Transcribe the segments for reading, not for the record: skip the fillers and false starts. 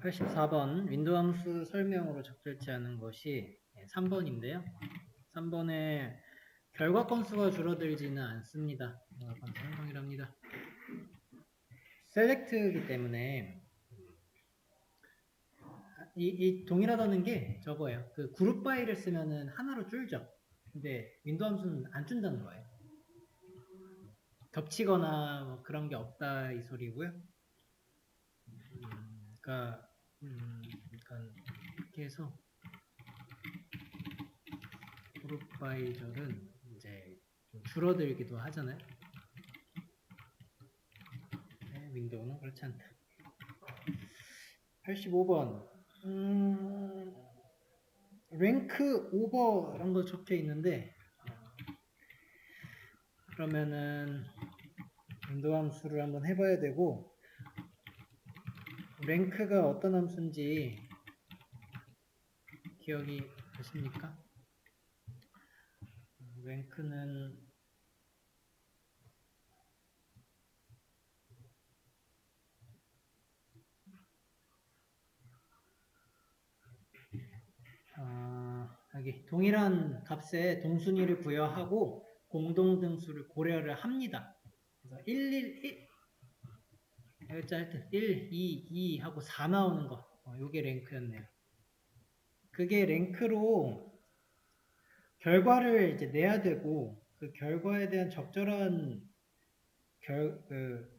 84번 윈도우 함수 설명으로 적절치 않은 것이 3번인데요. 3번에 결과 건수가 줄어들지는 않습니다. 결과 건수 동일합니다. select이기 때문에 이 동일하다는 게 저거예요. 그 그룹 바이를 쓰면은 하나로 줄죠. 근데 윈도우 함수는 안 준다는 거예요. 겹치거나 뭐 그런 게 없다 이 소리고요. 그러니까 이렇게 해서 그룹 바이절은 이제 좀 줄어들기도 하잖아요. 네, 윈도우는 그렇지 않다. 85번 랭크 오버 이런 거 적혀 있는데 그러면은 윈도우 함수를 한번 해봐야 되고 랭크가 어떤 함수인지 기억이 되십니까? 랭크는 여기 동일한 값에 동순위를 부여하고 공동등수를 고려를 합니다. 그래서 1, 2 하고 4 나오는 거. 요게 랭크였네요. 그게 랭크로 결과를 이제 내야 되고 그 결과에 대한 적절한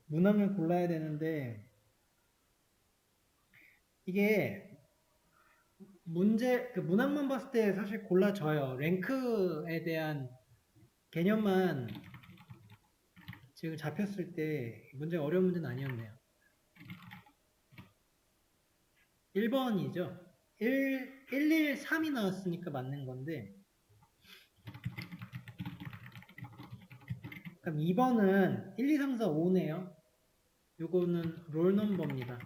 문항을 골라야 되는데 이게 문제 그 문항만 봤을 때 사실 골라져요. 랭크에 대한 개념만 지금 잡혔을 때 문제가 어려운 문제는 아니었네요. 1번이죠. 113이 나왔으니까 맞는 건데 그럼 2번은 1, 2, 3, 4, 5네요. 요거는 롤 넘버입니다.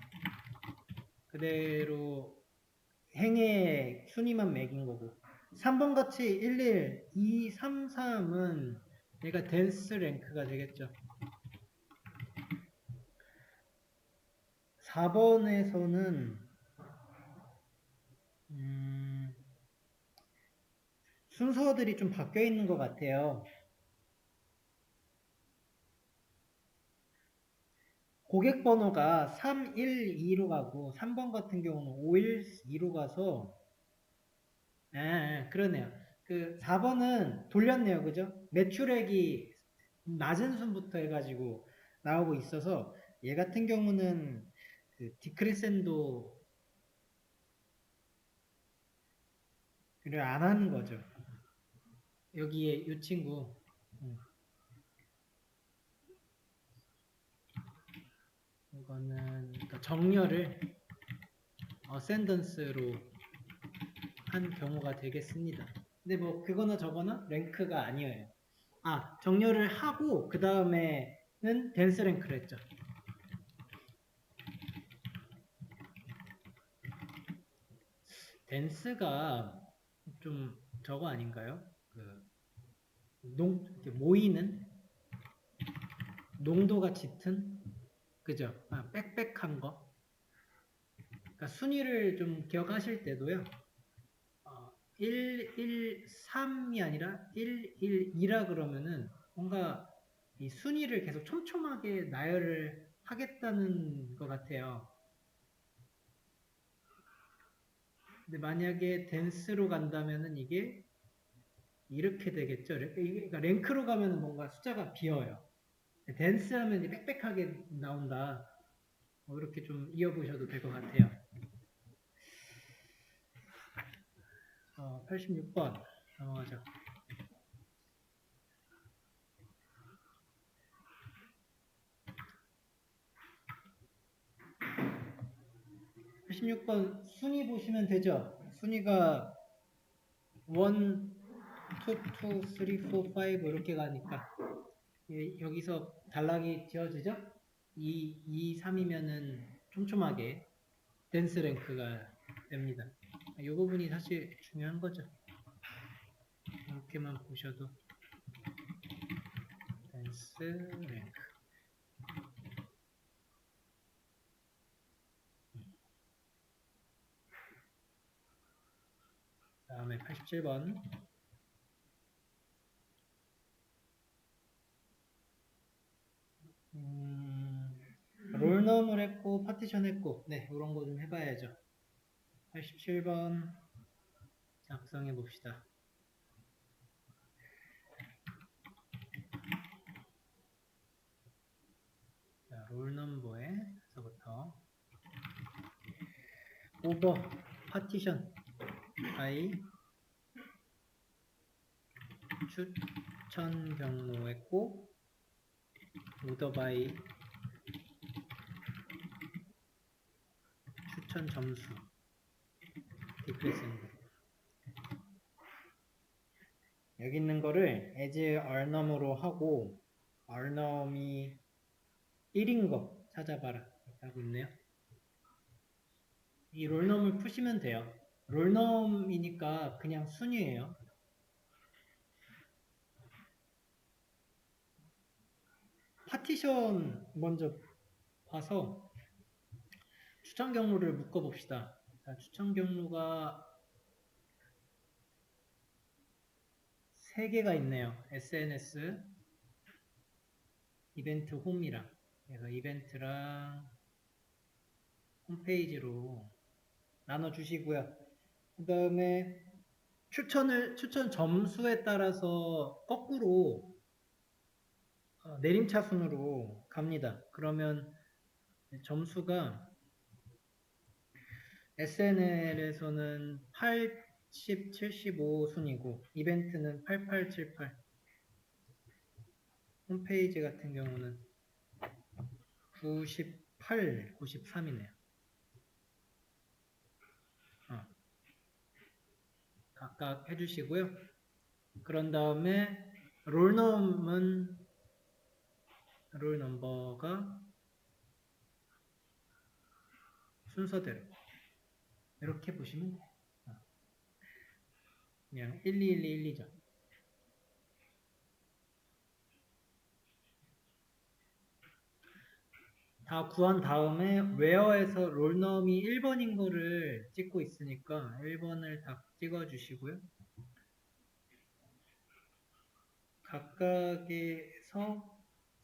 그대로 행의 순위만 매긴 거고 3번 같이 11, 2, 3, 3은 얘가 댄스 랭크가 되겠죠. 4번에서는 순서들이 좀 바뀌어 있는 것 같아요. 고객 번호가 312로 가고 3번 같은 경우는 512로 가서 그러네요. 그 4번은 돌렸네요. 그죠? 매출액이 낮은 순부터 해가지고 나오고 있어서 얘 같은 경우는 그 디크리센도를 안 하는 거죠. 여기에 이 친구 이거는 그러니까 정렬을 어센던스로 한 경우가 되겠습니다. 근데 뭐 그거나 저거나 랭크가 아니에요. 정렬을 하고 그 다음에는 댄스 랭크를 했죠. 댄스가 좀 저거 아닌가요? 모이는 농도가 짙은 그죠? 빽빽한 거. 그러니까 순위를 좀 기억하실 때도요. 113이 아니라 112라 그러면은 뭔가 이 순위를 계속 촘촘하게 나열을 하겠다는 것 같아요. 근데 만약에 댄스로 간다면은 이게 이렇게 되겠죠. 그러니까 랭크로 가면은 뭔가 숫자가 비어요. 댄스 하면 빽빽하게 나온다. 이렇게 좀 이어보셔도 될 것 같아요. 86번 넘어가죠. 86번 순위 보시면 되죠. 순위가 1, 2, 3, 4, 5 이렇게 가니까 여기서 단락이 지어지죠? 2, 3이면은 촘촘하게 댄스 랭크가 됩니다. 이 부분이 사실 중요한 거죠. 이렇게만 보셔도 댄스 랭크. 다음에 87번. 롤넘을 했고 파티션 했고 네 이런 거 좀 해봐야죠. 87번 작성해 봅시다. 자, 롤넘버에서부터 오버 파티션 바이 추천 경로 했고 오더 바이 추천 점수 디크리스인데 여기 있는 거를 as rnum으로 하고 rnum이 1인 거 찾아봐라 이렇게 하고 있네요. 이 롤넘을 푸시면 돼요. 롤넘이니까 그냥 순위예요. 파티션 먼저 봐서 추천 경로를 묶어 봅시다. 자, 추천 경로가 3개가 있네요. SNS, 이벤트 홈이랑. 그래서 이벤트랑 홈페이지로 나눠주시고요. 그 다음에 추천 점수에 따라서 거꾸로 내림차순으로 갑니다. 그러면 점수가 SNL에서는 80, 75 순이고 이벤트는 88, 78 홈페이지 같은 경우는 98, 93이네요. 각각 해주시고요. 그런 다음에 롤넘은 롤 넘버가 순서대로 이렇게 보시면 돼요. 그냥 1212죠. 다 구한 다음에 웨어에서 롤넘이 1번인 거를 찍고 있으니까 1번을 다 찍어 주시고요. 각각에서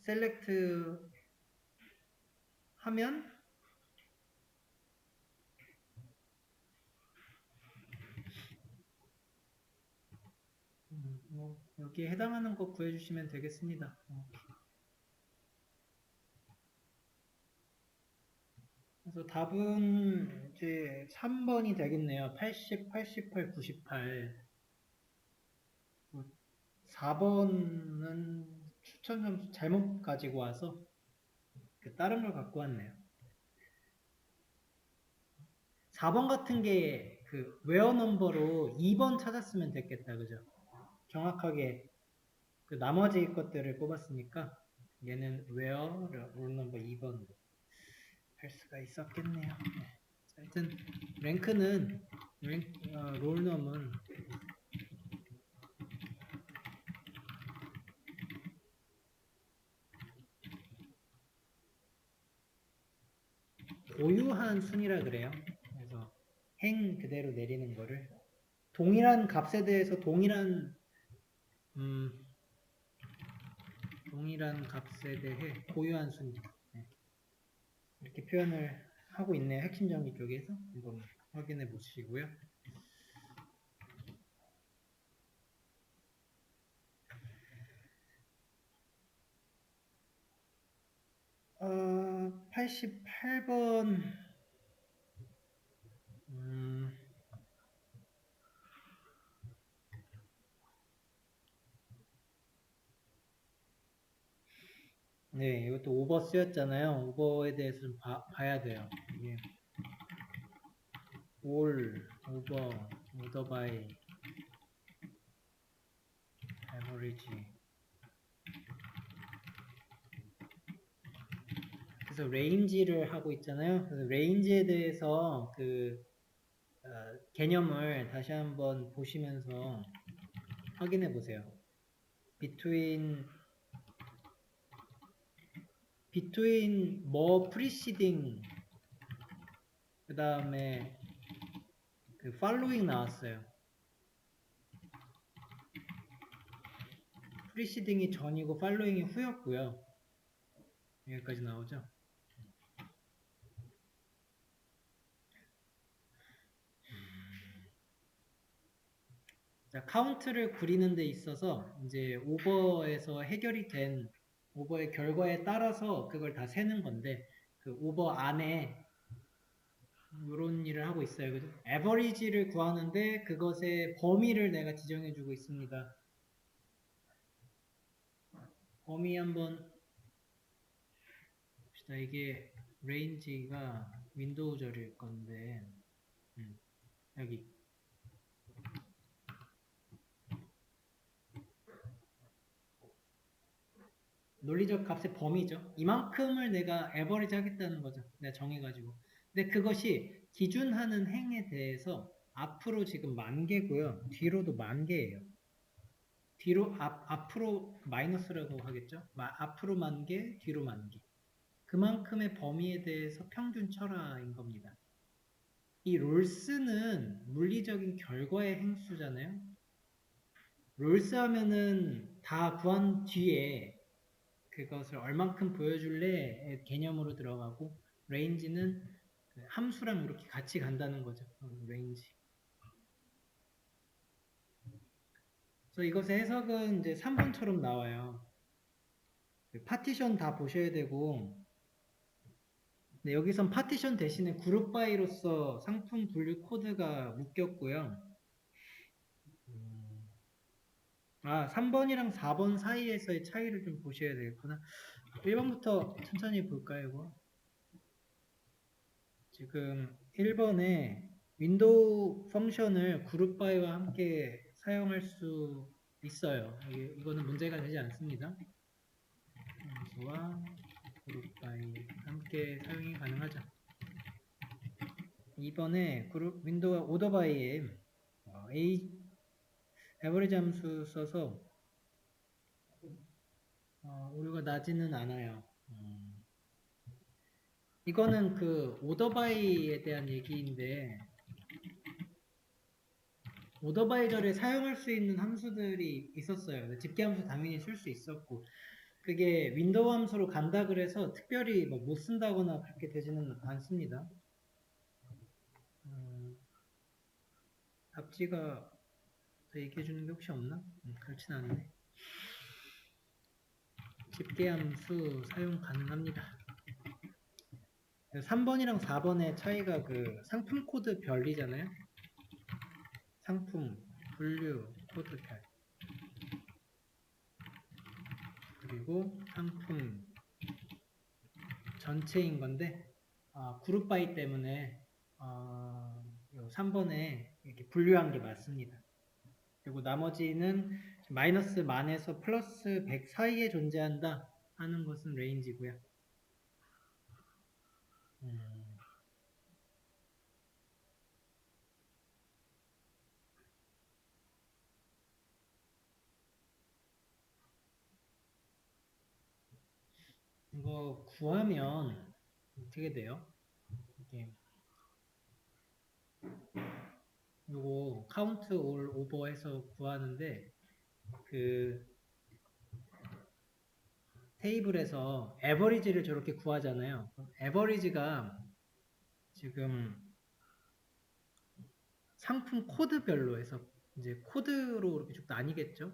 셀렉트 하면 여기에 해당하는 거 구해주시면 되겠습니다. 그래서 답은 이제 3번이 되겠네요. 80, 88, 98. 4번은 추천 점수 잘못 가지고 와서 다른 걸 갖고 왔네요. 4번 같은 게 그 웨어 넘버로 2번 찾았으면 됐겠다. 그죠? 정확하게 그 나머지 것들을 뽑았으니까 얘는 웨어 롤 넘버 2번으로 할 수가 있었겠네요. 네. 하여튼 랭크는 롤넘은 고유한 순이라 그래요. 그래서 행 그대로 내리는 거를 동일한 값에 대해서 동일한 값에 대해 고유한 순 네. 이렇게 표현을 하고 있네요. 핵심 정리 쪽에서 한번 확인해 보시고요. 88번 네, 이것도 오버 쓰였잖아요. 오버에 대해서 좀 봐야 돼요. 이게 올, 오버, 오더바이, 에버리지. 그래서 레인지를 하고 있잖아요. 그래서 레인지에 대해서 개념을 다시 한번 보시면서 확인해 보세요. between 뭐 preceding 그 다음에 그 following 나왔어요. 프리시딩이 전이고 팔로잉이 후였고요. 여기까지 나오죠. 자, 카운트를 구리는 데 있어서 이제 오버에서 해결이 된 오버의 결과에 따라서 그걸 다 세는 건데 그 오버 안에 이런 일을 하고 있어요. 그죠? 에버리지를 구하는데 그것의 범위를 내가 지정해 주고 있습니다. 범위 한번 봅시다. 이게 레인지가 윈도우절일 건데 여기 논리적 값의 범위죠. 이만큼을 내가 에버리지 하겠다는 거죠. 내가 정해가지고. 근데 그것이 기준하는 행에 대해서 앞으로 지금 10,000개고요. 뒤로도 10,000개예요. 뒤로 앞으로 마이너스라고 하겠죠. 앞으로 10,000개, 뒤로 10,000개. 그만큼의 범위에 대해서 평균 철화인 겁니다. 이 롤스는 물리적인 결과의 행수잖아요. 롤스 하면은 다 구한 뒤에 그것을 얼만큼 보여줄래 개념으로 들어가고 레인지는 함수랑 이렇게 같이 간다는 거죠. 레인지. 그래서 이것의 해석은 이제 3번처럼 나와요. 파티션 다 보셔야 되고 네, 여기선 파티션 대신에 그룹 바이로서 상품 분류 코드가 묶였고요. 3번이랑 4번 사이에서의 차이를 좀 보셔야 되겠구나. 1번부터 천천히 볼까요, 이거? 지금 1번에 윈도우 펑션을 그룹 바이와 함께 사용할 수 있어요. 이거는 문제가 되지 않습니다. 함수와 그룹 바이 함께 사용이 가능하죠. 2번에 윈도우 오더 바이에 에버리지 함수 써서 오류가 나지는 않아요. 이거는 그 오더바이에 대한 얘기인데 오더바이저를 사용할 수 있는 함수들이 있었어요. 집계함수 당연히 쓸 수 있었고 그게 윈도우 함수로 간다 그래서 특별히 못 쓴다거나 그렇게 되지는 않습니다. 답지가 더 얘기해 주는 게 혹시 없나? 그렇진 않네. 집계함수 사용 가능합니다. 3번이랑 4번의 차이가 그 상품 코드 별이잖아요. 상품, 분류, 코드 별. 그리고 상품 전체인 건데 그룹 바이 때문에 3번에 이렇게 분류한 게 맞습니다. 그리고 나머지는 마이너스 만에서 플러스 100 사이에 존재한다 하는 것은 레인지고요. 이거 구하면 어떻게 돼요? 이게 요거 카운트 올 오버해서 구하는데 그 테이블에서 에버리지를 저렇게 구하잖아요. 에버리지가 지금 상품 코드별로 해서 이제 코드로 이렇게 쭉 나뉘겠죠.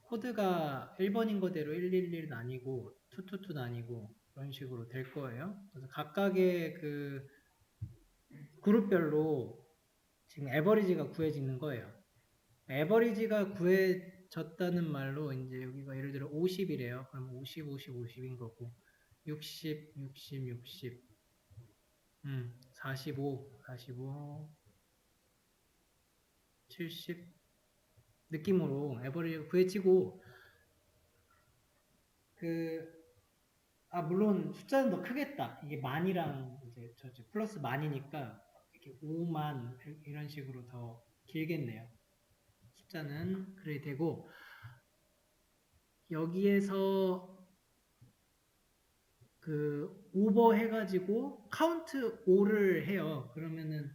코드가 1번인 거대로 111 나뉘고 222 나뉘고 그런 식으로 될 거예요. 그래서 각각의 그 그룹별로 지금 에버리지가 구해지는 거예요. 에버리지가 구해졌다는 말로 이제 여기가 예를 들어 50이래요. 그럼 50, 50, 50인 거고 60, 60, 60 45, 45 70 느낌으로 에버리지가 구해지고 물론 숫자는 더 크겠다. 이게 만이랑 이제 플러스 만이니까 이렇게 5만 이런 식으로 더 길겠네요. 숫자는 그래 되고 여기에서 그 오버 해가지고 카운트 5를 해요. 그러면은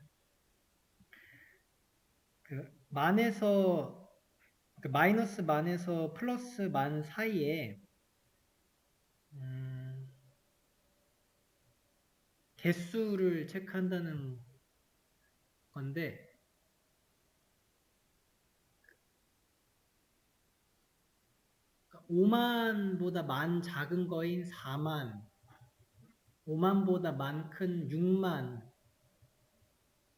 그 만에서 그 마이너스 만에서 플러스 만 사이에 개수를 체크한다는 건데 5만보다 만 작은 거인 4만, 5만보다 만 큰 6만,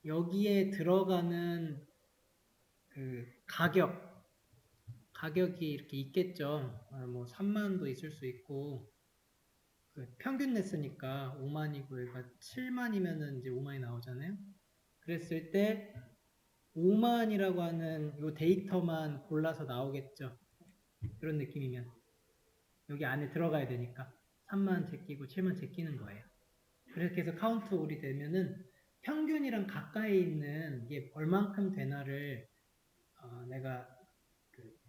여기에 들어가는 그 가격이 이렇게 있겠죠. 뭐 3만도 있을 수 있고, 그 평균 냈으니까 5만이고 얘가 7만이면은 이제 5만이 나오잖아요. 그랬을 때 5만이라고 하는 이 데이터만 골라서 나오겠죠. 그런 느낌이면 여기 안에 들어가야 되니까 3만 제끼고 7만 제끼는 거예요. 그렇게 해서 카운트 올이 되면은 평균이랑 가까이 있는 이게 얼만큼 되나를 내가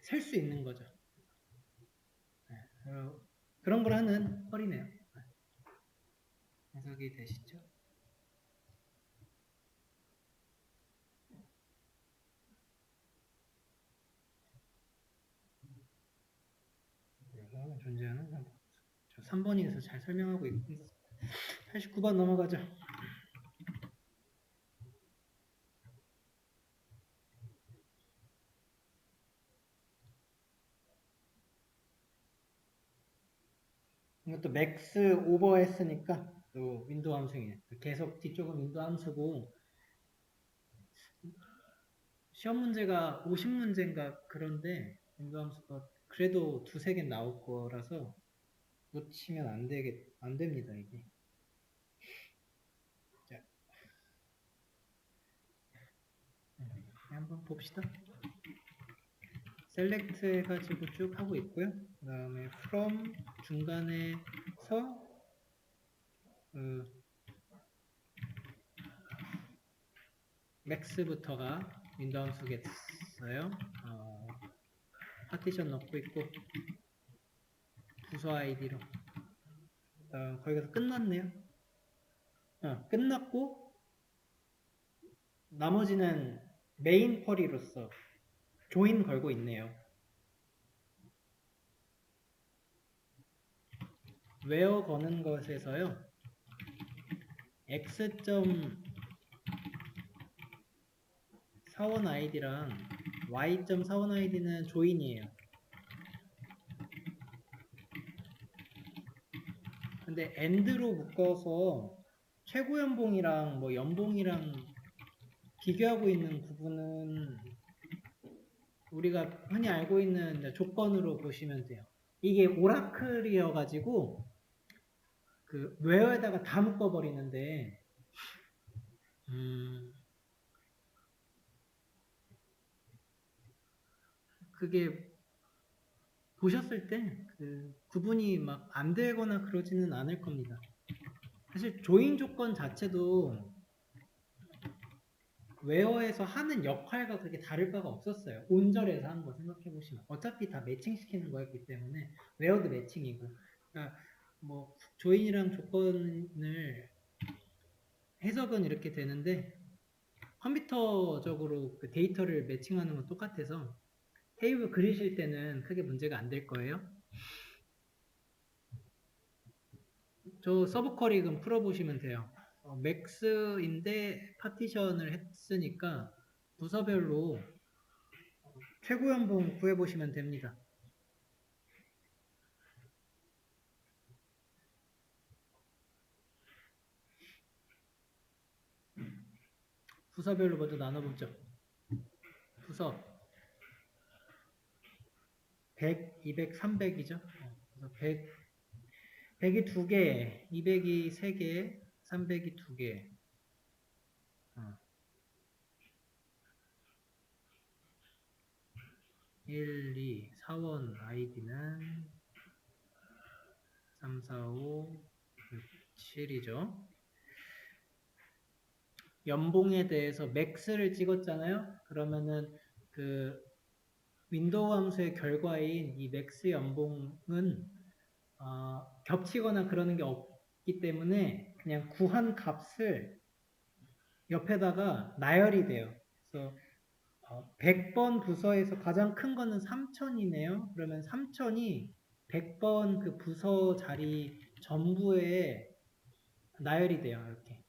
셀 수 있는 거죠. 네, 그런 걸 하는 펄이네요. 해석이 되시죠? 존재하는 3번에서 잘 설명하고 있습니다. 89번 넘어가죠. 이것도 맥스 오버 했으니까 또 윈도우 함수이에요. 계속 뒤쪽은 윈도우 함수고 시험 문제가 50문제인가 그런데 윈도우 함수가 그래도 두세 개 나올 거라서 놓치면 안 됩니다, 이게. 자, 한번 봅시다. 셀렉트 해가지고 쭉 하고 있고요. 그 다음에 from 중간에서 max부터가 윈도우 함수겠어요. 파티션 넣고 있고 부서 아이디로 거기서 끝났네요. 끝났고 나머지는 메인 쿼리로서 조인 걸고 있네요. where 거는 것에서요. x. 사원 아이디랑 y. 사원 아이디는 조인이에요. 근데 and로 묶어서 최고 연봉이랑 뭐 연봉이랑 비교하고 있는 부분은 우리가 흔히 알고 있는 조건으로 보시면 돼요. 이게 오라클이어가지고 그 where에다가 다 묶어버리는데 그게 보셨을 때 그 구분이 막 안 되거나 그러지는 않을 겁니다. 사실 조인 조건 자체도 웨어에서 하는 역할과 그렇게 다를 바가 없었어요. 온절에서 한 거 생각해 보시면 어차피 다 매칭시키는 거였기 때문에 웨어도 매칭이고 그러니까 뭐 조인이랑 조건을 해석은 이렇게 되는데 컴퓨터적으로 그 데이터를 매칭하는 건 똑같아서 테이블 그리실 때는 크게 문제가 안 될 거예요. 저 서브 쿼리 그럼 풀어보시면 돼요. 맥스인데 파티션을 했으니까 부서별로 최고 연봉 구해보시면 됩니다. 부서별로 먼저 나눠보죠. 부서 100, 200, 300이죠. 그래서 100이 2개, 200이 3개, 300이 2개. 1, 2, 4원 아이디는 3, 4, 5, 6, 7이죠. 연봉에 대해서 맥스를 찍었잖아요. 그러면은 그 윈도우 함수의 결과인 이 맥스 연봉은 겹치거나 그러는 게 없기 때문에 그냥 구한 값을 옆에다가 나열이 돼요. 그래서 100번 부서에서 가장 큰 거는 3000이네요. 그러면 3000이 100번 그 부서 자리 전부에 나열이 돼요. 이렇게.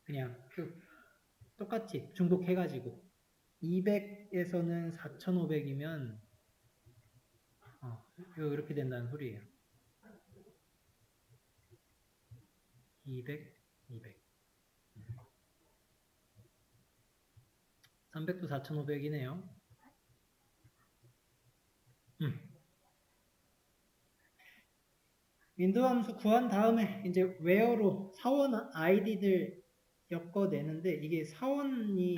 그냥 똑같이 중복해가지고. 200에서는 4500이면 이렇게 된다는 소리예요. 200, 200. 300도 4500이네요. 윈도우 함수 구한 다음에 이제 where로 사원 아이디들 엮어내는데 이게 사원이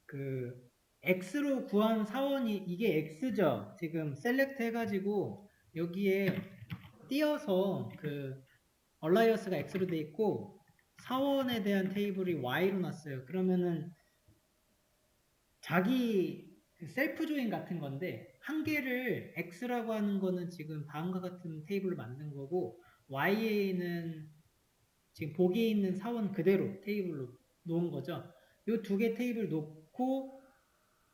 그 x로 구한 사원이 이게 x죠. 지금 셀렉트 해가지고 여기에 띄어서 그 얼라이어스가 x로 돼 있고 사원에 대한 테이블이 y로 놨어요. 그러면은 자기 셀프 조인 같은 건데 한 개를 x라고 하는 거는 지금 다음과 같은 테이블을 만든 거고 y에는 지금 보기에 있는 사원 그대로 테이블로 놓은 거죠. 이 두 개 테이블 놓고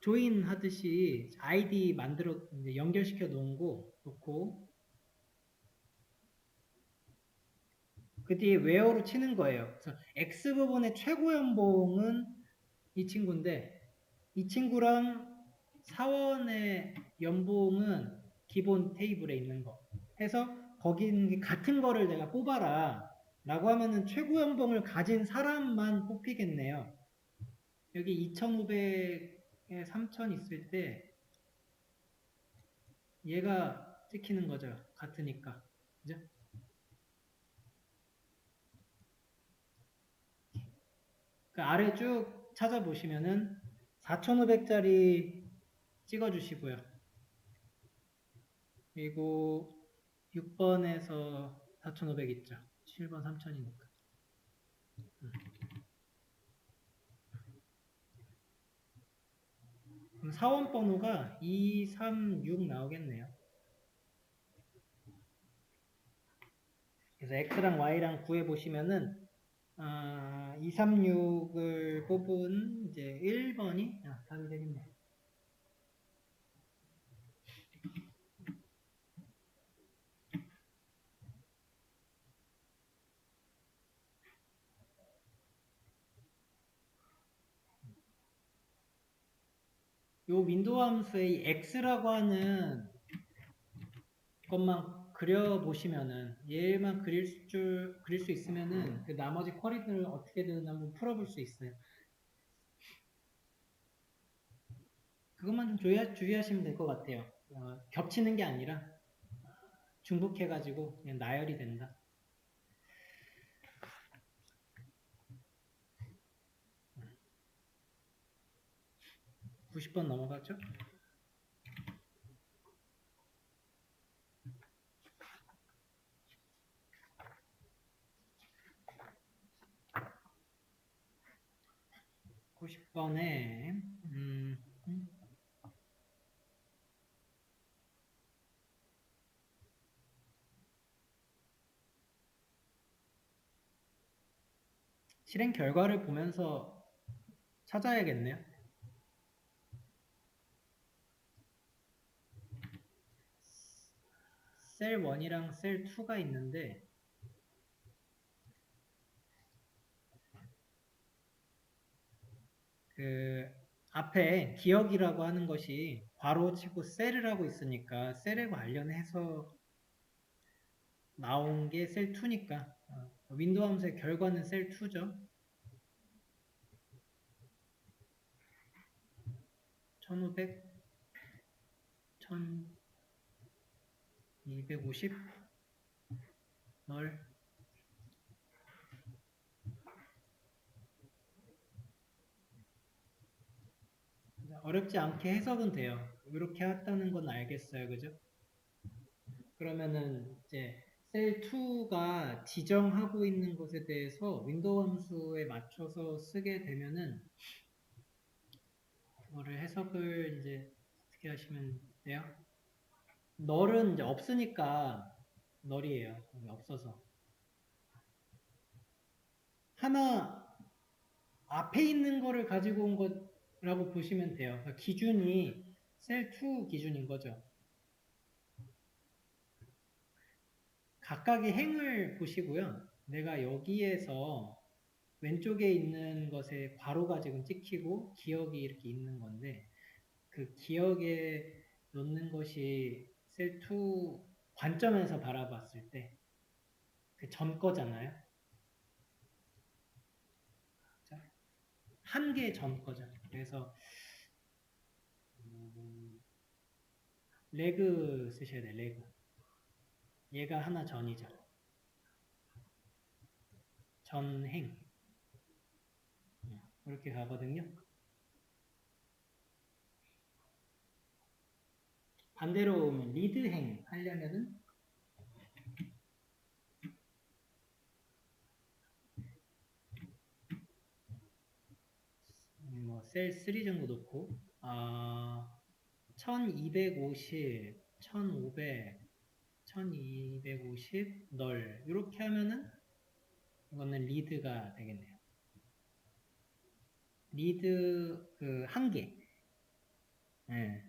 조인 하듯이 아이디 만들어 이제 연결시켜 놓은 거 놓고 그 뒤에 where로 치는 거예요. 그래서 x 부분의 최고 연봉은 이 친구인데 이 친구랑 사원의 연봉은 기본 테이블에 있는 거 해서 거기 같은 거를 내가 뽑아라 라고 하면은 최고 연봉을 가진 사람만 뽑히겠네요. 여기 2500에 3000 있을 때 얘가 찍히는 거죠. 같으니까. 그죠? 그 아래 쭉 찾아보시면은 4500짜리 찍어주시고요. 그리고 6번에서 4500 있죠. 7번 3000이니까. 그럼 사원 번호가 236 나오겠네요. 그래서 X랑 Y랑 구해보시면은 236을 뽑은 이제 1번이 답이 되겠네요. 요 윈도우 함수의 X라고 하는 것만 그려보시면은 얘만 그릴 수 있으면은 그 나머지 쿼리들을 어떻게든 한번 풀어볼 수 있어요. 그것만 좀 주의하시면 될 것 같아요. 겹치는 게 아니라 중복해가지고 그냥 나열이 된다. 90번 넘어갔죠? (90번에) 실행 결과를 보면서 찾아야겠네요. 셀 1이랑 셀 2가 있는데 그 앞에 기억이라고 하는 것이 괄호 치고 셀을 하고 있으니까 셀에 관련해서 나온 게 셀 2니까 윈도우 함수의 결과는 셀 2죠. 1500, 1250 널 어렵지 않게 해석은 돼요. 이렇게 했다는 건 알겠어요. 그죠? 그러면은 이제 셀 2가 지정하고 있는 것에 대해서 윈도우 함수에 맞춰서 쓰게 되면은 그거를 해석을 이제 어떻게 하시면 돼요? 널은 이제 없으니까 널이에요. 없어서. 하나 앞에 있는 거를 가지고 온 것 라고 보시면 돼요. 그러니까 기준이 셀2 기준인 거죠. 각각의 행을 보시고요. 내가 여기에서 왼쪽에 있는 것에 괄호가 지금 찍히고 기억이 이렇게 있는 건데 그 기억에 놓는 것이 셀2 관점에서 바라봤을 때 그 전 거잖아요. 한 개 전 거죠. 그래서 레그 쓰셔야 돼요. 레그. 얘가 하나 전이죠. 전행. 이렇게 가거든요. 반대로 리드행 하려면은 셀 3 정도 놓고 1250, 1500, 1250 널 이렇게 하면은 이거는 리드가 되겠네요. 리드 그 한 개. 네.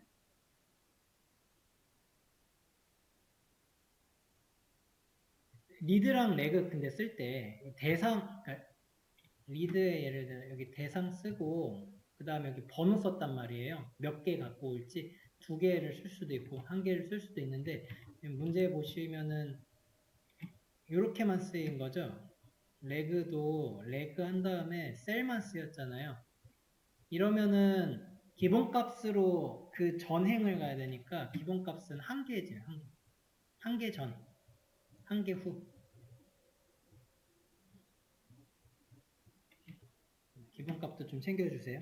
리드랑 레그 근데 쓸 때 대상 그러니까 리드에 예를 들어 여기 대상 쓰고 그 다음에 여기 번호 썼단 말이에요. 몇 개 갖고 올지 2개를 쓸 수도 있고 1개를 쓸 수도 있는데 문제 보시면은 이렇게만 쓰인 거죠. 레그도 레그 한 다음에 셀만 쓰였잖아요. 이러면은 기본값으로 그 전행을 가야 되니까 기본값은 한 개죠. 한 개 전, 한 개 후. 기본값도 좀 챙겨주세요.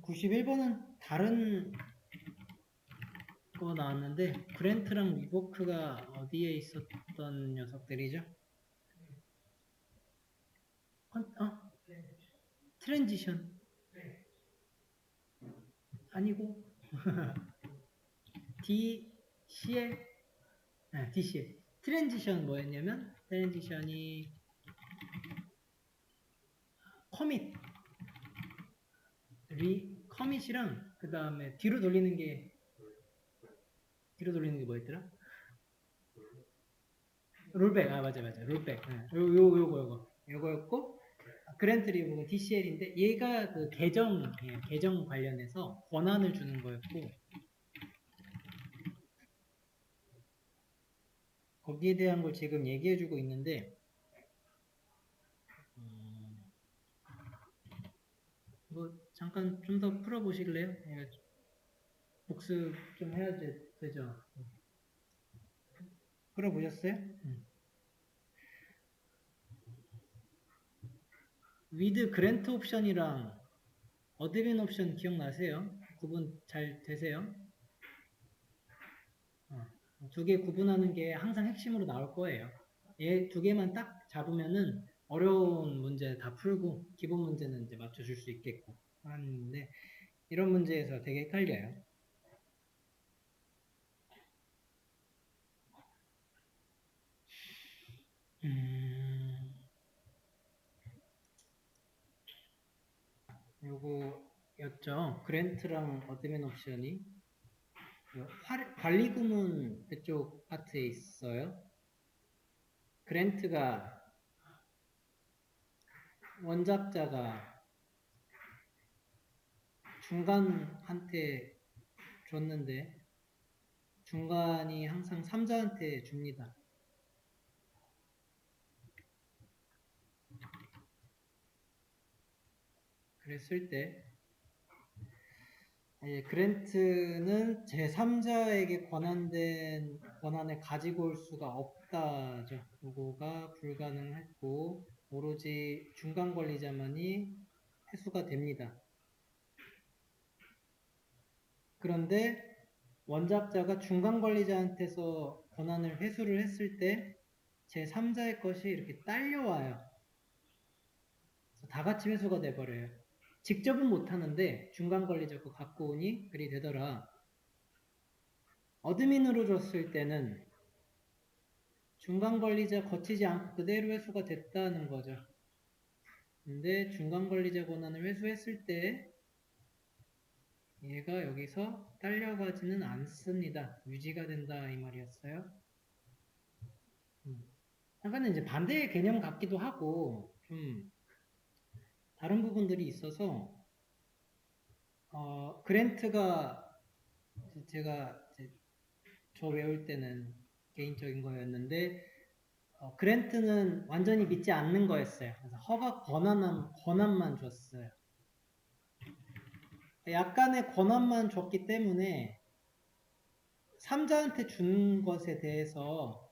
91번은 다른 거 나왔는데 그랜트랑 리버크가 어디에 있었던 녀석들이죠? 트랜지션 아니고 DCL DCL 트랜지션 뭐였냐면 트랜지션이 커밋 커밋이랑 그 다음에 뒤로 돌리는 게 뭐였더라? 롤백 맞아 롤백 요거였고 그랜트 리버는 DCL인데 얘가 그 계정 관련해서 권한을 주는 거였고 거기에 대한 걸 지금 얘기해주고 있는데 뭐 잠깐 좀 더 풀어보실래요? 복습 좀 해야 되죠. 풀어보셨어요? 위드 그랜트 옵션이랑 어드민 옵션 기억나세요? 구분 잘 되세요? 두 개 구분하는 게 항상 핵심으로 나올 거예요. 얘 두 개만 딱 잡으면은 어려운 문제 다 풀고 기본 문제는 이제 맞춰줄 수 있겠고 하는데 이런 문제에서 되게 헷갈려요. 요거였죠. 그랜트랑 어드민 옵션이 관리 구문 그쪽 파트에 있어요. 그랜트가 원작자가 중간한테 줬는데 중간이 항상 3자한테 줍니다. 그랬을 때 그랜트는 제3자에게 관한된 권한을 가지고 올 수가 없다죠. 요거가 불가능했고 오로지 중간 관리자만이 회수가 됩니다. 그런데 원작자가 중간 관리자한테서 권한을 회수를 했을 때 제3자의 것이 이렇게 딸려와요. 그래서 다 같이 회수가 돼버려요. 직접은 못하는데 중간 관리자 거 갖고 오니 그리 되더라. 어드민으로 줬을 때는 중간 관리자 거치지 않고 그대로 회수가 됐다는 거죠. 근데 중간 관리자 권한을 회수했을 때 얘가 여기서 딸려가지는 않습니다. 유지가 된다 이 말이었어요. 약간은 이제 반대의 개념 같기도 하고 좀 다른 부분들이 있어서 그랜트가 제가 저 외울 때는 개인적인 거였는데 그랜트는 완전히 믿지 않는 거였어요. 그래서 허가 권한만 줬어요. 약간의 권한만 줬기 때문에 3자한테 준 것에 대해서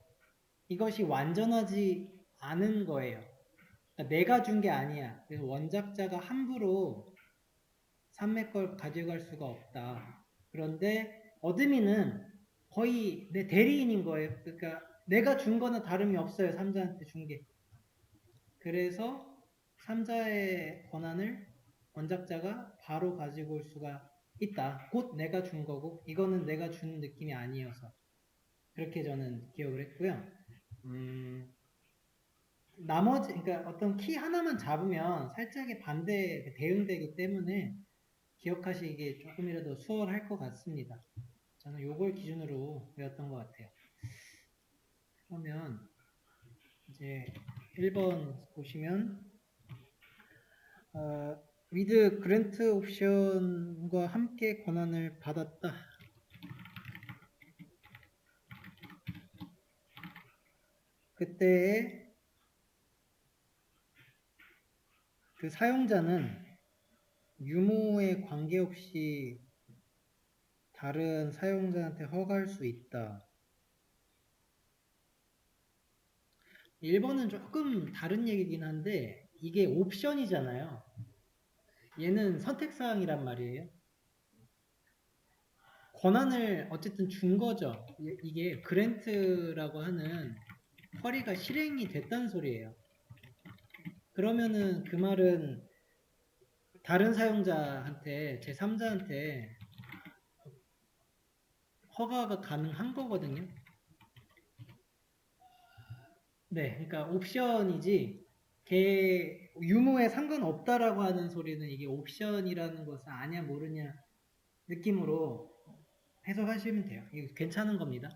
이것이 완전하지 않은 거예요. 그러니까 내가 준 게 아니야. 그래서 원작자가 함부로 삼매 걸 가져갈 수가 없다. 그런데 어드민은 거의 내 대리인인 거예요. 그러니까 내가 준 거는 다름이 없어요. 3자한테 준 게. 그래서 3자의 권한을 원작자가 바로 가지고 올 수가 있다. 곧 내가 준 거고 이거는 내가 준 느낌이 아니어서 그렇게 저는 기억을 했고요. 나머지 그러니까 어떤 키 하나만 잡으면 살짝의 반대 대응되기 때문에 기억하시기에 조금이라도 수월할 것 같습니다. 저는 요걸 기준으로 배웠던 것 같아요. 그러면 이제 1번 보시면 with grant 옵션과 함께 권한을 받았다. 그때의 그 사용자는 유무에 관계없이 다른 사용자한테 허가할 수 있다. 1번은 조금 다른 얘기긴 한데 이게 옵션이잖아요. 얘는 선택사항이란 말이에요. 권한을 어쨌든 준 거죠. 이게 그랜트라고 하는 허리가 실행이 됐다는 소리예요. 그러면은 그 말은 다른 사용자한테 제3자한테 허가가 가능한 거거든요. 네, 그러니까 옵션이지 걔 유무에 상관없다라고 하는 소리는 이게 옵션이라는 것을 아냐 모르냐 느낌으로 해석하시면 돼요. 이거 괜찮은 겁니다.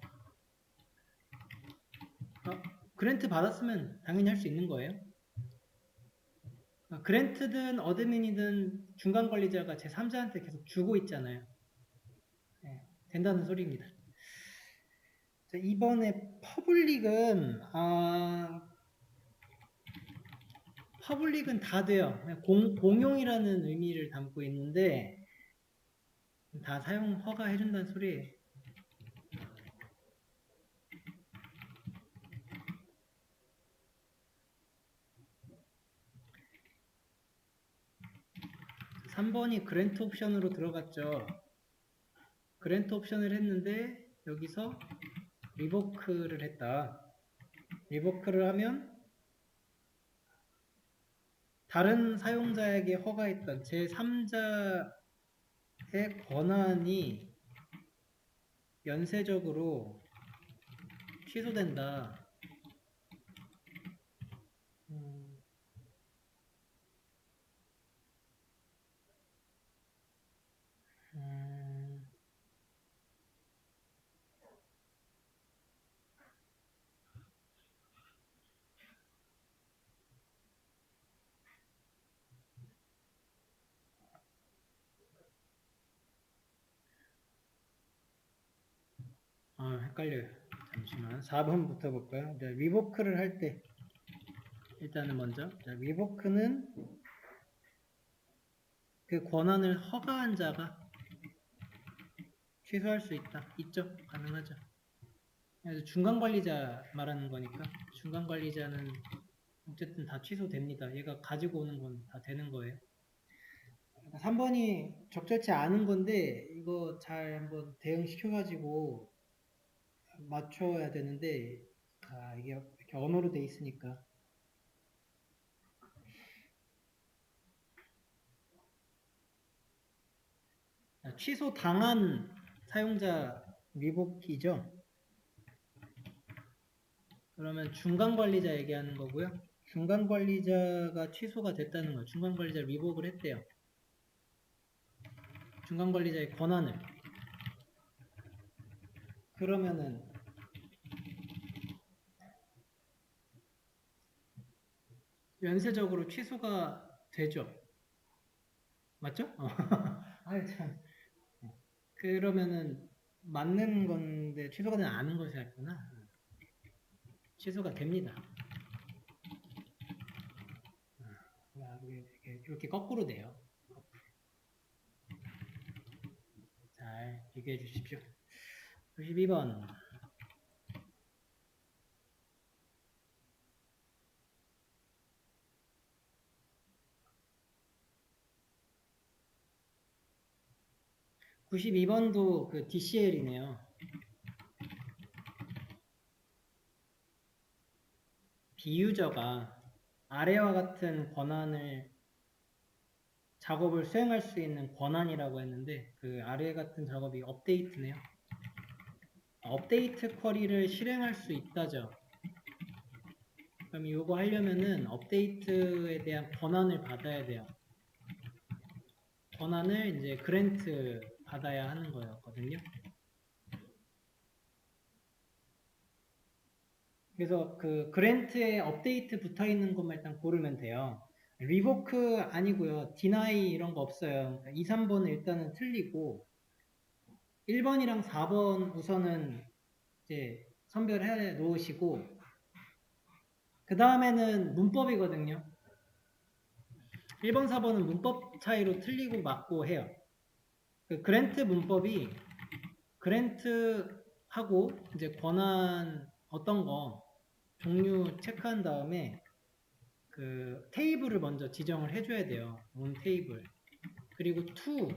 그랜트 받았으면 당연히 할 수 있는 거예요. 그랜트든 어드민이든 중간 관리자가 제3자한테 계속 주고 있잖아요. 네, 된다는 소리입니다. 자, 이번에 퍼블릭은 다 돼요. 공용이라는 의미를 담고 있는데 다 사용 허가해준다는 소리예요. 3번이 그랜트 옵션으로 들어갔죠. 그랜트 옵션을 했는데 여기서 리보크를 했다. 리보크를 하면 다른 사용자에게 허가했던 제3자의 권한이 연쇄적으로 취소된다. 헷갈려요. 잠시만. 4번부터 볼까요? 리보크를 할 때 일단은 먼저 리보크는 그 권한을 허가한 자가 취소할 수 있죠. 가능하죠. 그래서 중간관리자 말하는 거니까 중간관리자는 어쨌든 다 취소됩니다. 얘가 가지고 오는 건 다 되는 거예요. 3번이 적절치 않은 건데 이거 잘 한번 대응시켜가지고 맞춰야 되는데, 이게 이렇게 언어로 돼 있으니까. 취소 당한 사용자 리복이죠. 그러면 중간 관리자 얘기하는 거고요. 중간 관리자가 취소가 됐다는 거예요. 중간 관리자 리복을 했대요. 중간 관리자의 권한을. 그러면은 연쇄적으로 취소가 되죠. 맞죠? 아유 참. 그러면은 맞는 건데 취소가 되지 않은 것이 었구나. 취소가 됩니다. 이렇게 거꾸로 돼요. 잘 비교해 주십시오. 92번. (92번도) 그 DCL이네요. 비유저가 아래와 같은 권한을 작업을 수행할 수 있는 권한이라고 했는데 그 아래 같은 작업이 업데이트네요. 업데이트 쿼리를 실행할 수 있다죠. 그럼 이거 하려면은 업데이트에 대한 권한을 받아야 돼요. 권한을 이제 그랜트 받아야 하는 거였거든요. 그래서 그 그랜트에 업데이트 붙어 있는 것만 일단 고르면 돼요. 리보크 아니고요. 디나이 이런 거 없어요. 그러니까 2, 3번은 일단은 틀리고 1번이랑 4번 우선은 이제 선별해 놓으시고 그 다음에는 문법이거든요. 1번, 4번은 문법 차이로 틀리고 맞고 해요. 그 그랜트 문법이 그랜트하고 이제 권한 어떤 거 종류 체크한 다음에 그 테이블을 먼저 지정을 해줘야 돼요. 온 테이블. 그리고 to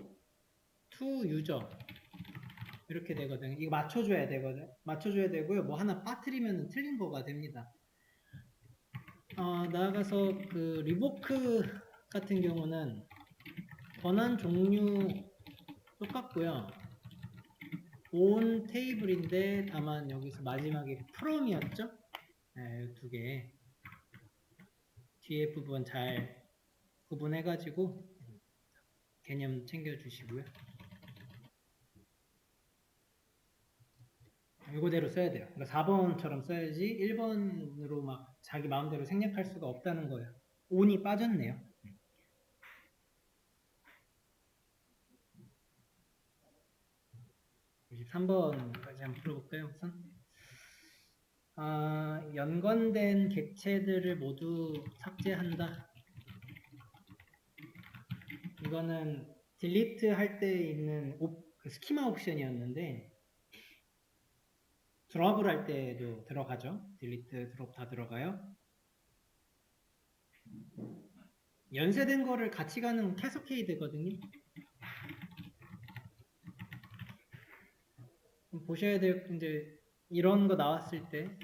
user 이렇게 되거든요. 이거 맞춰줘야 되거든. 맞춰줘야 되고요. 뭐 하나 빠뜨리면 틀린 거가 됩니다. 나아가서 그 리보크 같은 경우는 권한 종류 똑같고요. 온 테이블인데 다만 여기서 마지막에 from이었죠? 네, 두 개. 뒤에 부분 잘 구분해가지고 개념 챙겨주시고요. 이거대로 써야 돼요. 그러니까 4번처럼 써야지 1번으로 막 자기 마음대로 생략할 수가 없다는 거예요. 온이 빠졌네요. 93번까지 한번 풀어볼까요, 우선? 연관된 객체들을 모두 삭제한다. 이거는 딜리트 할 때 있는 그 스키마 옵션이었는데 드롭을 할 때도 들어가죠. 딜리트, 드롭 다 들어가요. 연쇄된 거를 같이 가는 캐스케이드거든요. 보셔야 될 이제 이런 거 나왔을 때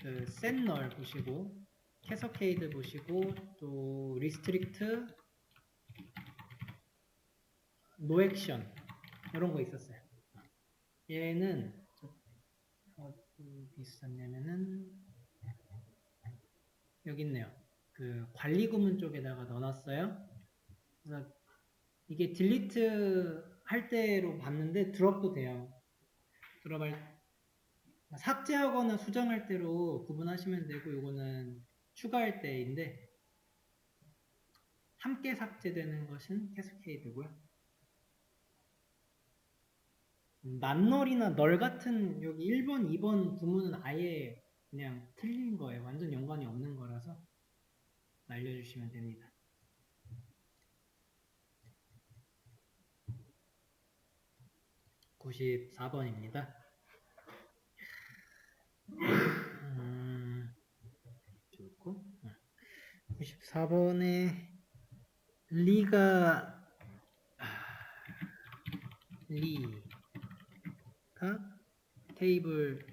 그 셋널 보시고 캐서케이드 보시고 또 리스트릭트 노액션 이런 거 있었어요. 얘는 어디 있었냐면은 여기 있네요. 그 관리 구문 쪽에다가 넣어놨어요. 그래서 이게 딜리트 할 때로 봤는데 드롭도 돼요. 드롭할 삭제하거나 수정할 때로 구분하시면 되고 이거는 추가할 때인데 함께 삭제되는 것은 캐스케이드고요. 낱널이나 널 같은 여기 1번, 2번 구문은 아예 그냥 틀린 거예요. 완전 연관이 없는 거라서 알려주시면 됩니다. 94번입니다. 좋고 94번에 리가 리가 테이블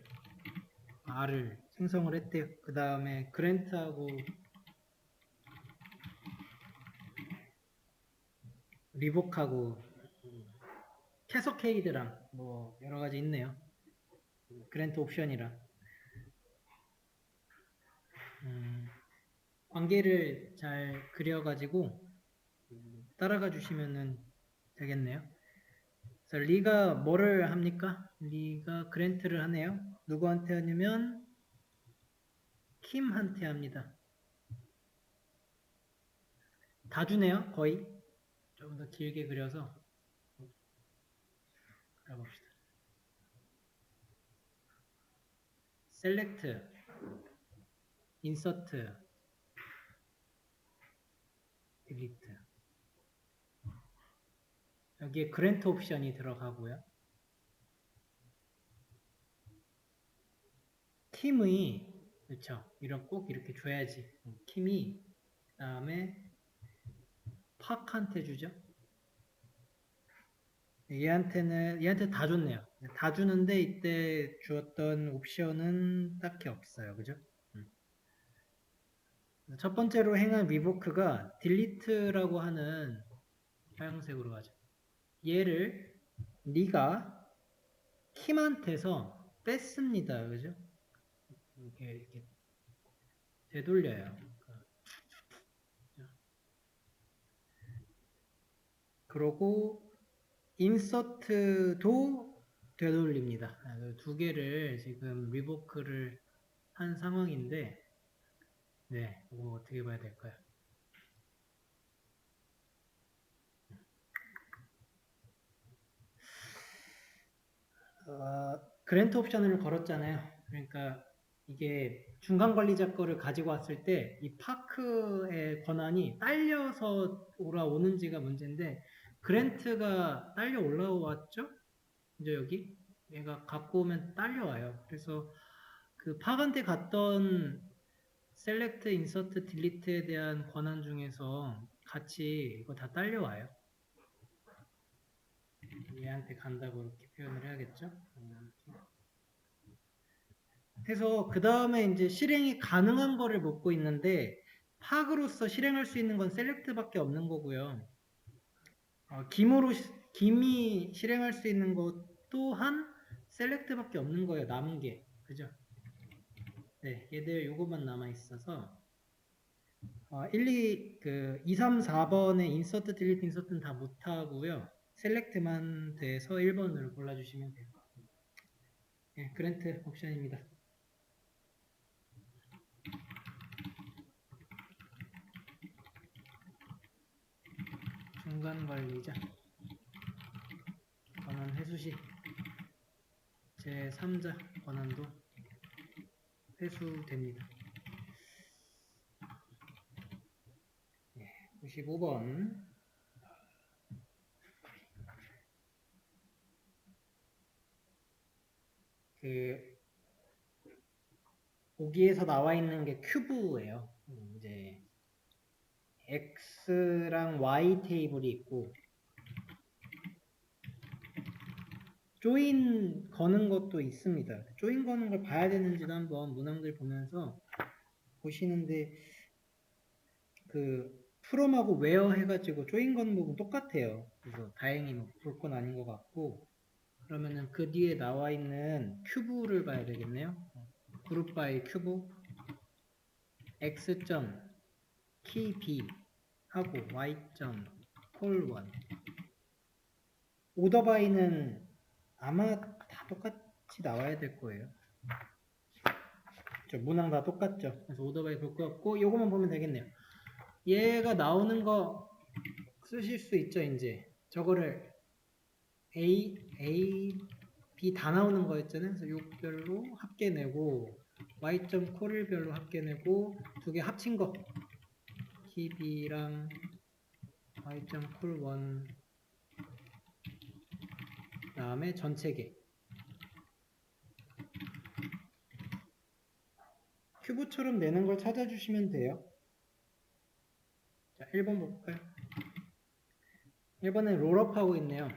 R을 생성을 했대요. 그 다음에 그랜트하고 리복하고 캐서케이드랑 뭐 여러가지 있네요. 그랜트 옵션이랑 관계를 잘 그려가지고 따라가 주시면 되겠네요. 그래서 리가 뭐를 합니까? 리가 그랜트를 하네요. 누구한테 하냐면 킴한테 합니다. 다 주네요. 거의 좀 더 길게 그려서 그려봅시다. 셀렉트, 인서트, 딜리트. 여기에 그랜트 옵션이 들어가고요. 킴의 그렇죠. 꼭 이렇게 줘야지. 킴이 그 다음에 팍한테 주죠. 얘한테 다 줬네요. 다 주는데 이때 주었던 옵션은 딱히 없어요. 그죠? 첫 번째로 행한 리보크가 딜리트라고 하는 하얀색으로 하죠. 얘를 리가 킴한테서 뺐습니다. 그죠? 이렇게 되돌려요. 그러고 인서트도 되돌립니다. 두 개를 지금 리보크를 한 상황인데 네, 이거 어떻게 봐야 될까요? 그랜트 옵션을 걸었잖아요. 그러니까 이게 중간 관리자 거를 가지고 왔을 때 이 파크의 권한이 딸려서 올라오는지가 문제인데 그랜트가 딸려 올라왔죠? 이제 여기 얘가 갖고 오면 딸려와요. 그래서 그 팍한테 갔던 셀렉트, 인서트, 딜리트에 대한 권한 중에서 같이 이거 다 딸려와요. 얘한테 간다고 이렇게 표현을 해야겠죠? 해서 그 다음에 이제 실행이 가능한 거를 묻고 있는데 팍으로서 실행할 수 있는 건 셀렉트밖에 없는 거고요. 김이 실행할 수 있는 것 또한 셀렉트밖에 없는 거예요. 남은 게. 그죠? 네, 얘들 요것만 남아 있어서 2, 3, 4번에 인서트, 딜리트, 인서트는 다 못하고요. 셀렉트만 돼서 1번으로 골라주시면 돼요. 네, 그랜트 옵션입니다. 중간 관리자 권한 회수시 제3자 권한도 회수됩니다. 95번 보기에서 나와 있는 게 큐브예요. 이제 X랑 Y 테이블이 있고 조인 거는 것도 있습니다. 조인 거는 걸 봐야 되는지도 한번 문항들 보면서 보시는데 프롬하고 웨어 해가지고 조인 거는 부분 똑같아요. 그래서 다행히 볼 건 아닌 것 같고 그러면은 그 뒤에 나와 있는 큐브를 봐야 되겠네요. 그룹 바이 큐브 X.키 B 하고 Y.콜1 오더 바이는 아마 다 똑같이 나와야 될 거예요. 문항 다 똑같죠. 그래서 오더 바이 볼 것 같고 요거만 보면 되겠네요. 얘가 나오는 거 쓰실 수 있죠. 이제 저거를 A, B 다 나오는 거였잖아요. 그래서 요별로 합계 내고 Y.콜 별로 합계 내고 두 개 합친 거 키 B랑 Y.콜1 다음에 전체 개 큐브처럼 내는 걸 찾아주시면 돼요. 자, 1번 볼까요? 1번에 롤업하고 있네요.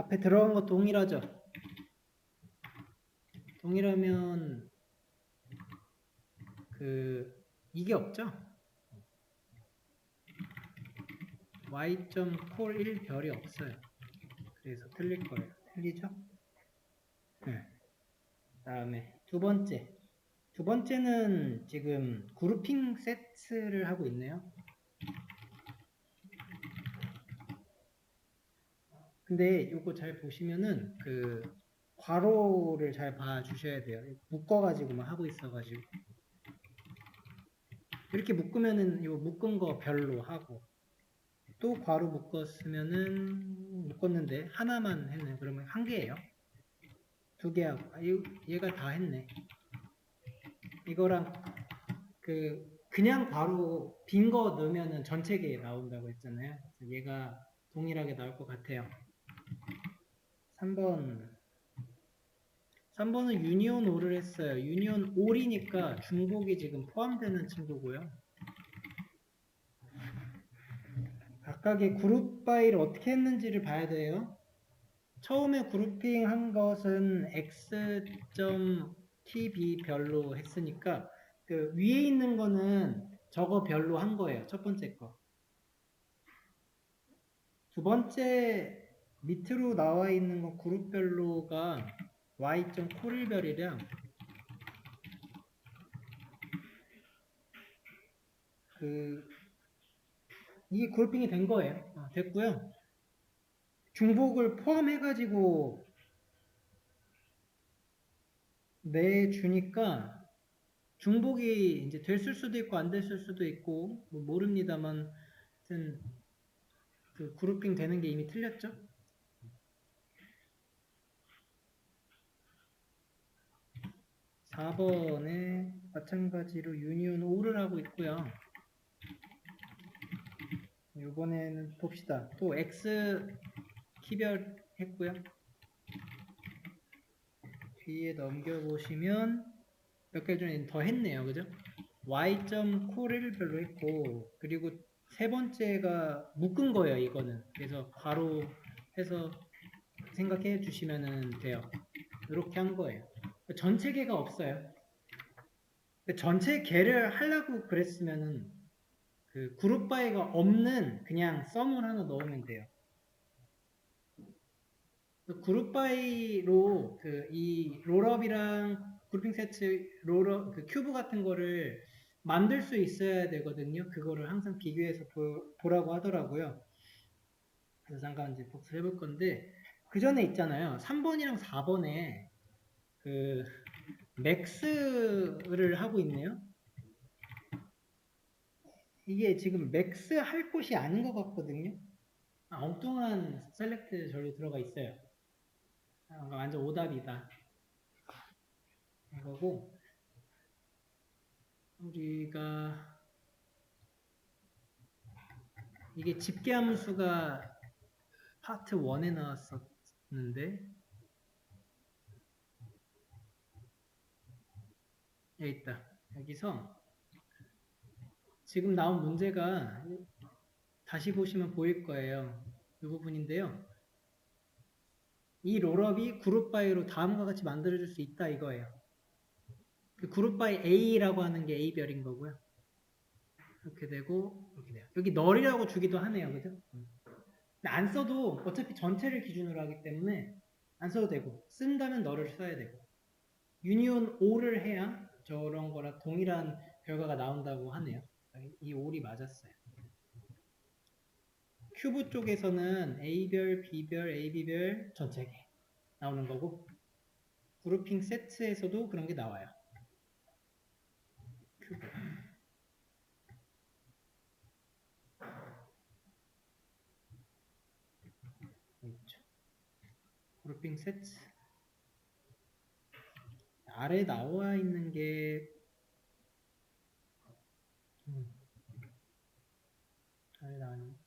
앞에 들어간 거 동일하죠? 동일하면 이게 없죠? y.콜 1별이 없어요. 그래서 틀릴 거예요. 틀리죠? 네. 다음에 두 번째는 지금 그룹핑 세트를 하고 있네요. 근데 이거 잘 보시면은 괄호를 잘 봐주셔야 돼요. 묶어가지고만 하고 있어가지고 이렇게 묶으면은 이거 묶은 거 별로 하고 또 괄호 묶었는데 하나만 했네. 그러면 한 개예요. 두 개 하고 얘가 다 했네. 이거랑 그냥 바로 빈 거 넣으면은 전체 개 나온다고 했잖아요. 그래서 얘가 동일하게 나올 것 같아요. 3번은 유니온 올을 했어요. 유니온 올이니까 중복이 지금 포함되는 친구고요. 각각의 그룹 바이를 어떻게 했는지를 봐야 돼요. 처음에 그룹핑 한 것은 x.tb 별로 했으니까 위에 있는 거는 저거 별로 한 거예요. 첫 번째 거. 두 번째 밑으로 나와 있는 건 그룹별로가 y.콜별이랑 이게 그룹핑이 된 거예요. 됐고요. 중복을 포함해가지고 내주니까 중복이 이제 됐을 수도 있고 안 됐을 수도 있고 뭐 모릅니다만 하여튼 그룹핑 되는 게 이미 틀렸죠? (4번에) 마찬가지로 유니온 O를 하고 있고요. 이번에는 봅시다. 또 X 키별 했고요. 뒤에 넘겨보시면 몇 개 전에 더 했네요. 그죠? y.콜을 별로 했고 그리고 세 번째가 묶은 거예요. 이거는. 그래서 바로 해서 생각해 주시면 돼요. 이렇게 한 거예요. 전체 개가 없어요. 전체 개를 하려고 그랬으면은 그룹 바이가 없는 그냥 썸을 하나 넣으면 돼요. 그룹 바이로 이 롤업이랑 그룹핑 세트 롤업 큐브 같은 거를 만들 수 있어야 되거든요. 그거를 항상 비교해서 보라고 하더라고요. 그래서 잠깐 이제 복습해 볼 건데 그 전에 있잖아요. 3번이랑 4번에 맥스를 하고 있네요. 이게 지금 맥스 할 곳이 아닌 것 같거든요. 엉뚱한 셀렉트 저기 들어가 있어요. 완전 오답이다. 이거고 우리가 이게 집계함수가 파트 1에 나왔었는데 여기 있다. 여기서 지금 나온 문제가 다시 보시면 보일 거예요. 이 부분인데요. 이 롤업이 그룹 바이로 다음과 같이 만들어줄 수 있다 이거예요. 그룹 바이 A라고 하는 게 A별인 거고요. 이렇게 되고 이렇게 돼요. 여기 널이라고 주기도 하네요. 그죠? 근데 안 써도 어차피 전체를 기준으로 하기 때문에 안 써도 되고 쓴다면 널을 써야 되고 유니온 O를 해야 저런 거랑 동일한 결과가 나온다고 하네요. 이 O이 맞았어요. 큐브 쪽에서는 A별, B별, AB별 전체계 나오는 거고 그룹핑 세트에서도 그런 게 나와요. 큐브. 있죠. 그룹핑 세트 아래 나와 있는 게 아래 나와있는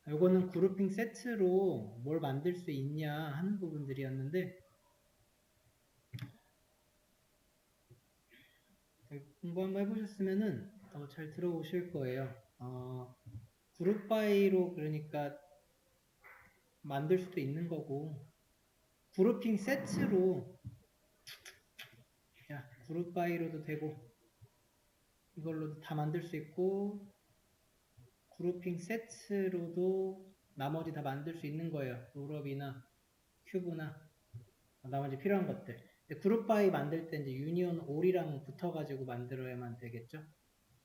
이거는 그룹핑 세트로 뭘 만들 수 있냐 하는 부분들이었는데 공부 한번 해보셨으면은 더 잘 들어오실 거예요. 그룹 바이로 그러니까 만들 수도 있는 거고, 그룹핑 세트로, 야, 그룹 바이로도 되고, 이걸로도 다 만들 수 있고, 그룹핑 세트로도 나머지 다 만들 수 있는 거예요. 롤업이나 큐브나 나머지 필요한 것들. 근데 그룹 바이 만들 때 이제 유니온 올이랑 붙어가지고 만들어야만 되겠죠.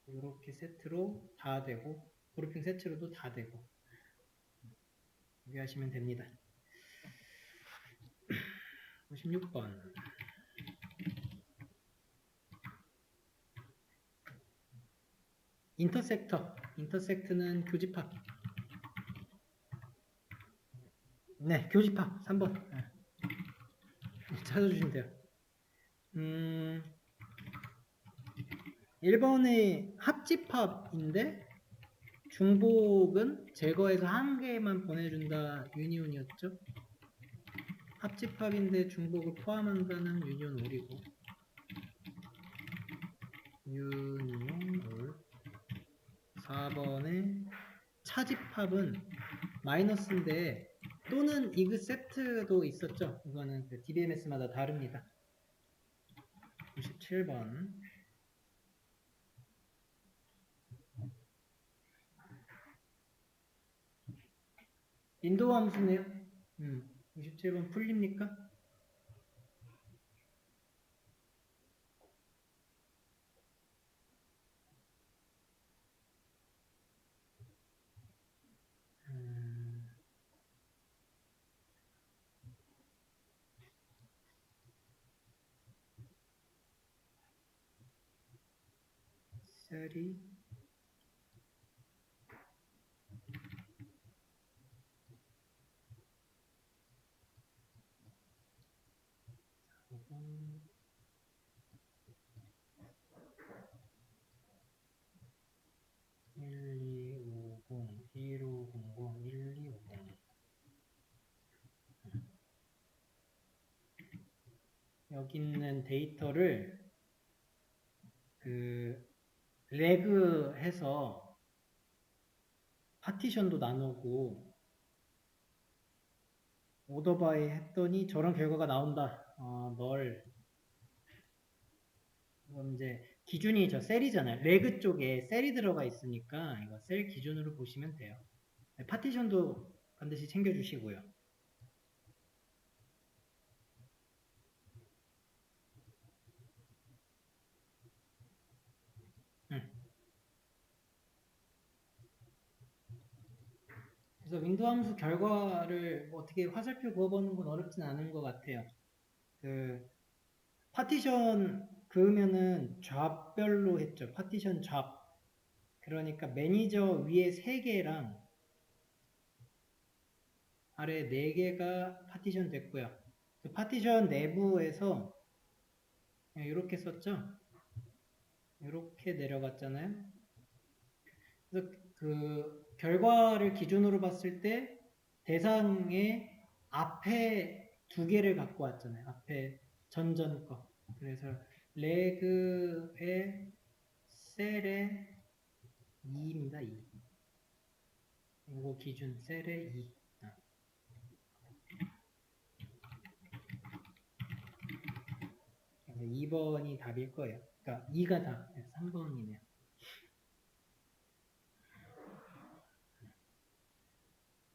이렇게 세트로 다 되고, 그룹핑 세트로도 다 되고, 이렇게 하시면 됩니다. 56번. 인터섹터. 인터섹트는 교집합. 네, 교집합. 3번. 네. 찾아주시면 돼요. 1번의 합집합인데 중복은 제거해서 한 개만 보내준다 유니온이었죠. 합집합인데 중복을 포함한다는 유니온 올이고 유니온 올. 4번의 차집합은 마이너스인데 또는 이그 세트도 있었죠. 이거는 그 DBMS마다 다릅니다. 97번. 인도 함수네요. 27번 풀립니까? 셀이 1250 1500 1250 여기 있는 데이터를 그 레그 해서 파티션도 나누고 오더바이 했더니 저런 결과가 나온다. 그럼 이제 기준이 저 셀이잖아요. 레그 쪽에 셀이 들어가 있으니까 이거 셀 기준으로 보시면 돼요. 파티션도 반드시 챙겨주시고요. 그래서 윈도우 함수 결과를 뭐 어떻게 화살표 그어보는 건 어렵진 않은 것 같아요. 그 파티션 그으면은 잡별로 했죠. 파티션 잡. 그러니까 매니저 위에 3개랑 아래 4개가 파티션 됐고요. 그 파티션 내부에서 이렇게 썼죠. 이렇게 내려갔잖아요. 그래서 그 결과를 기준으로 봤을 때 대상의 앞에 2개를 갖고 왔잖아요. 앞에 전전 거. 그래서 레그의 셀의 2입니다. 2. 이거 기준 셀의 2. 2번이 답일 거예요. 그러니까 2가 답. 3번이네요.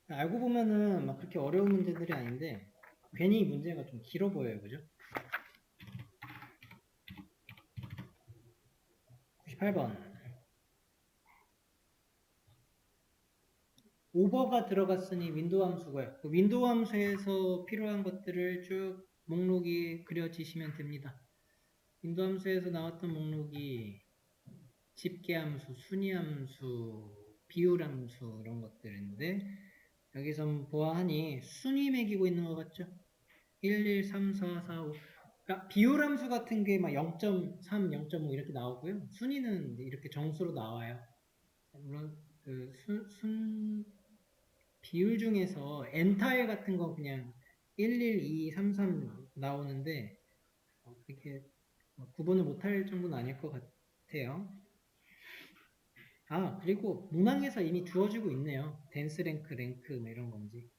알고 보면은 막 그렇게 어려운 문제들이 아닌데 괜히 문제가 좀 길어 보여요. 그죠? 98번. 오버가 들어갔으니 윈도우 함수고요. 그 윈도우 함수에서 필요한 것들을 쭉 목록이 그려지시면 됩니다. 윈도우 함수에서 나왔던 목록이 집계함수, 순위함수, 비율함수 이런 것들인데 여기서 보아하니 순위 매기고 있는 것 같죠? 1, 2, 3, 4, 4, 5 그러니까 비율함수 같은 게 막 0.3, 0.5 이렇게 나오고요. 순위는 이렇게 정수로 나와요. 물론 그 비율 중에서 엔타일 같은 건 그냥 1, 1, 2, 3, 3 나오는데 그렇게 구분을 못할 정도는 아닐 것 같아요. 그리고 문항에서 이미 주어지고 있네요. 댄스 랭크, 뭐 이런 건지.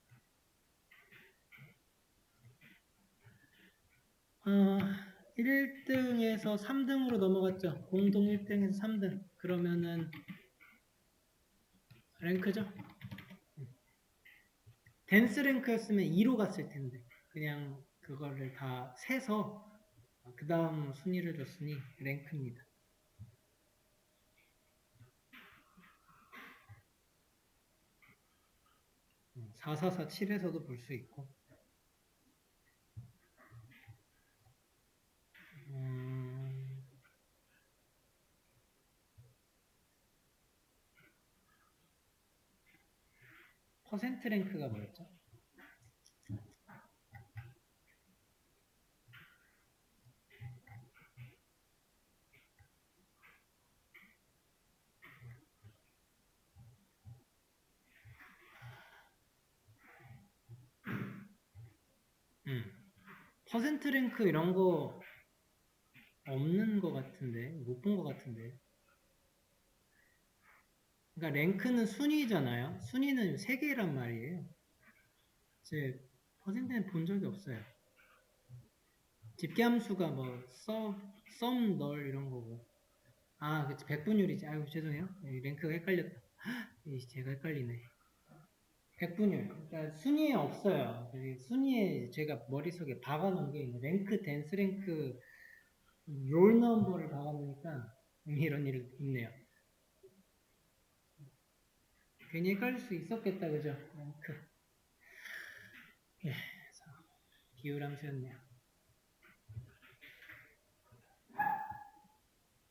1등에서 3등으로 넘어갔죠. 공동 1등에서 3등. 그러면은 랭크죠. 댄스 랭크였으면 2로 갔을 텐데 그냥 그거를 다 세서 그 다음 순위를 줬으니 랭크입니다. 4447에서도 볼 수 있고 퍼센트 랭크가 뭐였죠? 퍼센트 랭크 이런 거 없는 것 같은데 못 본 것 같은데 그러니까 랭크는 순위잖아요. 순위는 3개란 말이에요. 제 퍼센트는 본 적이 없어요. 집계함수가 뭐 썸, 널 이런 거고 그치 100분율이지. 아이고 죄송해요. 랭크가 헷갈렸다. 제가 헷갈리네. 100분율. 그러니까 순위에 없어요. 순위에 제가 머릿속에 박아놓은 게 있는 랭크, 댄스 랭크 롤 넘버를 박아놓으니까 이런 일이 있네요. 괜히 헷갈릴 수 있었겠다, 그죠? 랭크. 예, 비율함수였네요.